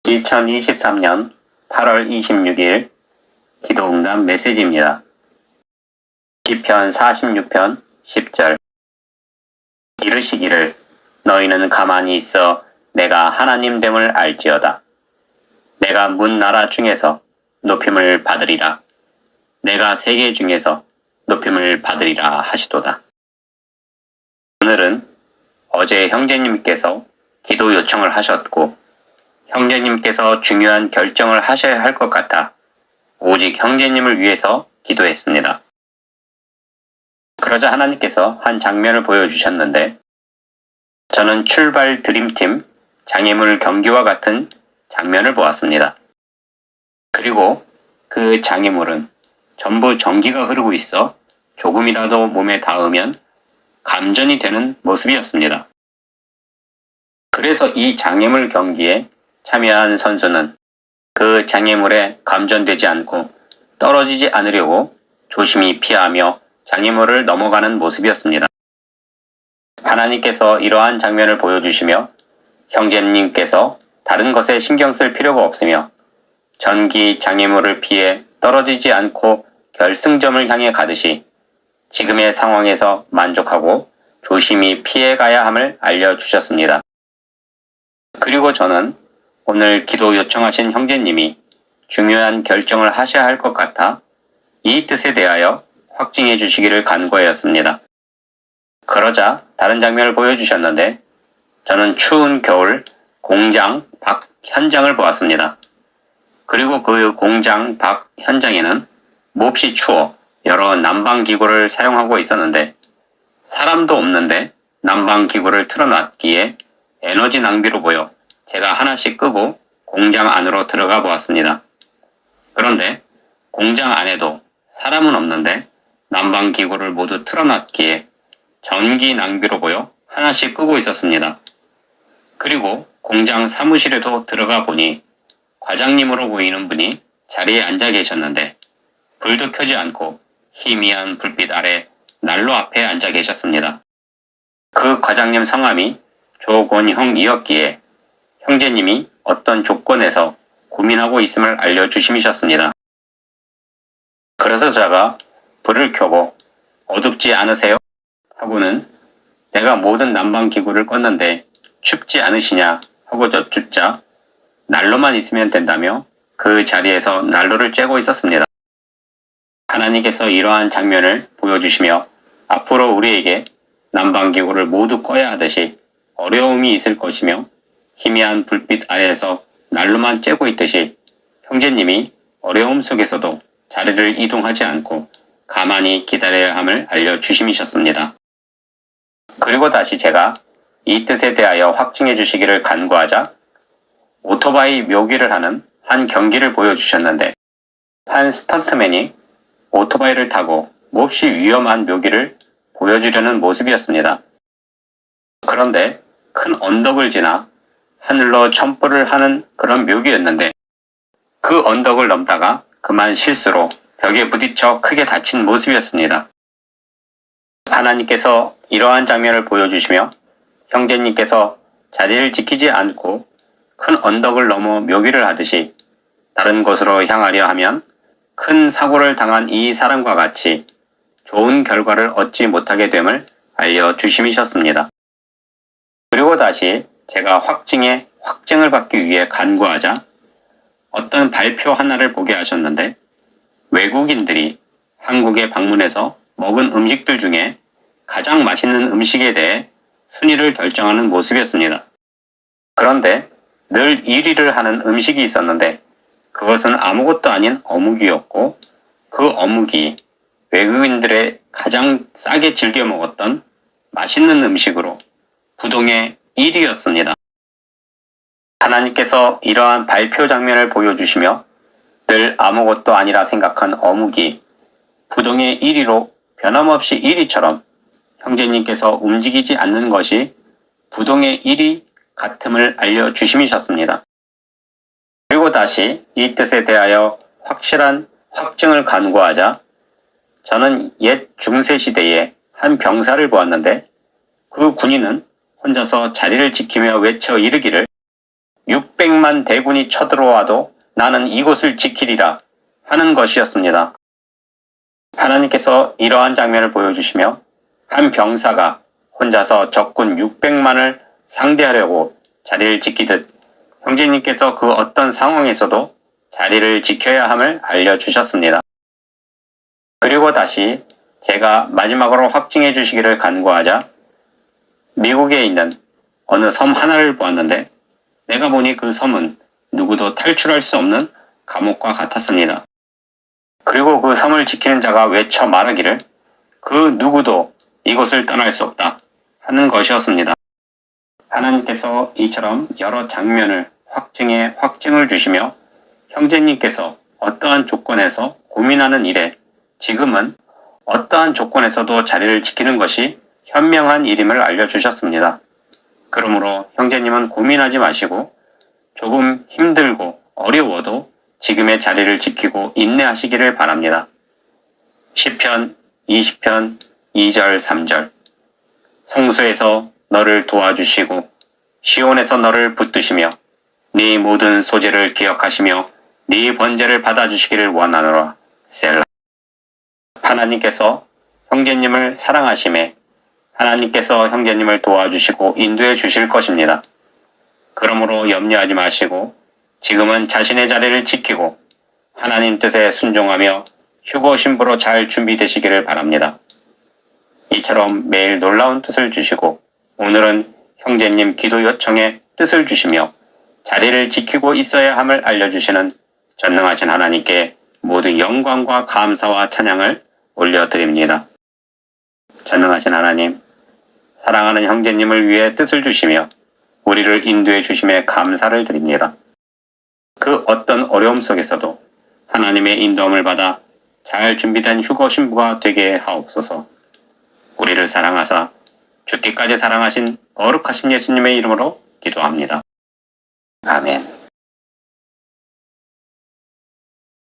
2023년 8월 26일 기도응답 메시지입니다. 시편 46편 10절 이르시기를 너희는 가만히 있어 내가 하나님됨을 알지어다. 내가 문 나라 중에서 높임을 받으리라. 내가 세계 중에서 높임을 받으리라 하시도다. 오늘은 어제 형제님께서 기도 요청을 하셨고 형제님께서 중요한 결정을 하셔야 할 것 같아 오직 형제님을 위해서 기도했습니다. 그러자 하나님께서 한 장면을 보여주셨는데 저는 출발 드림팀 장애물 경기와 같은 장면을 보았습니다. 그리고 그 장애물은 전부 전기가 흐르고 있어 조금이라도 몸에 닿으면 감전이 되는 모습이었습니다. 그래서 이 장애물 경기에 참여한 선수는 그 장애물에 감전되지 않고 떨어지지 않으려고 조심히 피하며 장애물을 넘어가는 모습이었습니다. 하나님께서 이러한 장면을 보여주시며 형제님께서 다른 것에 신경 쓸 필요가 없으며 전기 장애물을 피해 떨어지지 않고 결승점을 향해 가듯이 지금의 상황에서 만족하고 조심히 피해가야 함을 알려주셨습니다. 그리고 저는 오늘 기도 요청하신 형제님이 중요한 결정을 하셔야 할 것 같아 이 뜻에 대하여 확증해 주시기를 간구하였습니다. 그러자 다른 장면을 보여주셨는데 저는 추운 겨울 공장 밖 현장을 보았습니다. 그리고 그 공장 밖 현장에는 몹시 추워 여러 난방기구를 사용하고 있었는데 사람도 없는데 난방기구를 틀어놨기에 에너지 낭비로 보여 제가 하나씩 끄고 공장 안으로 들어가 보았습니다. 그런데 공장 안에도 사람은 없는데 난방기구를 모두 틀어놨기에 전기 낭비로 보여 하나씩 끄고 있었습니다. 그리고 공장 사무실에도 들어가 보니 과장님으로 보이는 분이 자리에 앉아 계셨는데 불도 켜지 않고 희미한 불빛 아래 난로 앞에 앉아 계셨습니다. 그 과장님 성함이 조곤형이었기에 형제님이 어떤 조건에서 고민하고 있음을 알려주시셨습니다. 그래서 제가 불을 켜고 어둡지 않으세요? 하고는 내가 모든 난방기구를 껐는데 춥지 않으시냐 하고 여쭙자 난로만 있으면 된다며 그 자리에서 난로를 쬐고 있었습니다. 하나님께서 이러한 장면을 보여주시며 앞으로 우리에게 난방기구를 모두 꺼야 하듯이 어려움이 있을 것이며 희미한 불빛 아래에서 난로만 쬐고 있듯이 형제님이 어려움 속에서도 자리를 이동하지 않고 가만히 기다려야 함을 알려주심이셨습니다. 그리고 다시 제가 이 뜻에 대하여 확증해 주시기를 간구하자 오토바이 묘기를 하는 한 경기를 보여주셨는데 한 스턴트맨이 오토바이를 타고 몹시 위험한 묘기를 보여주려는 모습이었습니다. 그런데 큰 언덕을 지나 하늘로 첨불을 하는 그런 묘기였는데 그 언덕을 넘다가 그만 실수로 벽에 부딪혀 크게 다친 모습이었습니다. 하나님께서 이러한 장면을 보여주시며 형제님께서 자리를 지키지 않고 큰 언덕을 넘어 묘기를 하듯이 다른 곳으로 향하려 하면 큰 사고를 당한 이 사람과 같이 좋은 결과를 얻지 못하게 됨을 알려주심이셨습니다. 그리고 다시 제가 확증을 받기 위해 간구하자 어떤 발표 하나를 보게 하셨는데 외국인들이 한국에 방문해서 먹은 음식들 중에 가장 맛있는 음식에 대해 순위를 결정하는 모습이었습니다. 그런데 늘 1위를 하는 음식이 있었는데 그것은 아무것도 아닌 어묵이었고 그 어묵이 외국인들의 가장 싸게 즐겨 먹었던 맛있는 음식으로 부동의 1위였습니다. 하나님께서 이러한 발표 장면을 보여주시며 늘 아무것도 아니라 생각한 어묵이 부동의 1위로 변함없이 1위처럼 형제님께서 움직이지 않는 것이 부동의 1위 같음을 알려주심이셨습니다. 그리고 다시 이 뜻에 대하여 확실한 확증을 간구하자 저는 옛 중세시대에 한 병사를 보았는데 그 군인은 혼자서 자리를 지키며 외쳐 이르기를 600만 대군이 쳐들어와도 나는 이곳을 지키리라 하는 것이었습니다. 하나님께서 이러한 장면을 보여주시며 한 병사가 혼자서 적군 600만을 상대하려고 자리를 지키듯 형제님께서 그 어떤 상황에서도 자리를 지켜야 함을 알려주셨습니다. 그리고 다시 제가 마지막으로 확증해 주시기를 간구하자 미국에 있는 어느 섬 하나를 보았는데 내가 보니 그 섬은 누구도 탈출할 수 없는 감옥과 같았습니다. 그리고 그 섬을 지키는 자가 외쳐 말하기를 그 누구도 이곳을 떠날 수 없다 하는 것이었습니다. 하나님께서 이처럼 여러 장면을 확증해 확증을 주시며 형제님께서 어떠한 조건에서 고민하는 일에 지금은 어떠한 조건에서도 자리를 지키는 것이 현명한 일임을 알려주셨습니다. 그러므로 형제님은 고민하지 마시고 조금 힘들고 어려워도 지금의 자리를 지키고 인내하시기를 바랍니다. 시편 20편 2절 3절 성소에서 너를 도와주시고 시온에서 너를 붙드시며 네 모든 소재를 기억하시며 네 번제를 받아주시기를 원하노라. 셀라. 하나님께서 형제님을 사랑하심에 하나님께서 형제님을 도와주시고 인도해 주실 것입니다. 그러므로 염려하지 마시고 지금은 자신의 자리를 지키고 하나님 뜻에 순종하며 휴거 신부로 잘 준비되시기를 바랍니다. 이처럼 매일 놀라운 뜻을 주시고 오늘은 형제님 기도 요청에 뜻을 주시며 자리를 지키고 있어야 함을 알려주시는 전능하신 하나님께 모든 영광과 감사와 찬양을 올려드립니다. 전능하신 하나님, 사랑하는 형제님을 위해 뜻을 주시며 우리를 인도해 주심에 감사를 드립니다. 그 어떤 어려움 속에서도 하나님의 인도함을 받아 잘 준비된 휴거 신부가 되게 하옵소서. 우리를 사랑하사 죽기까지 사랑하신 거룩하신 예수님의 이름으로 기도합니다. 아멘.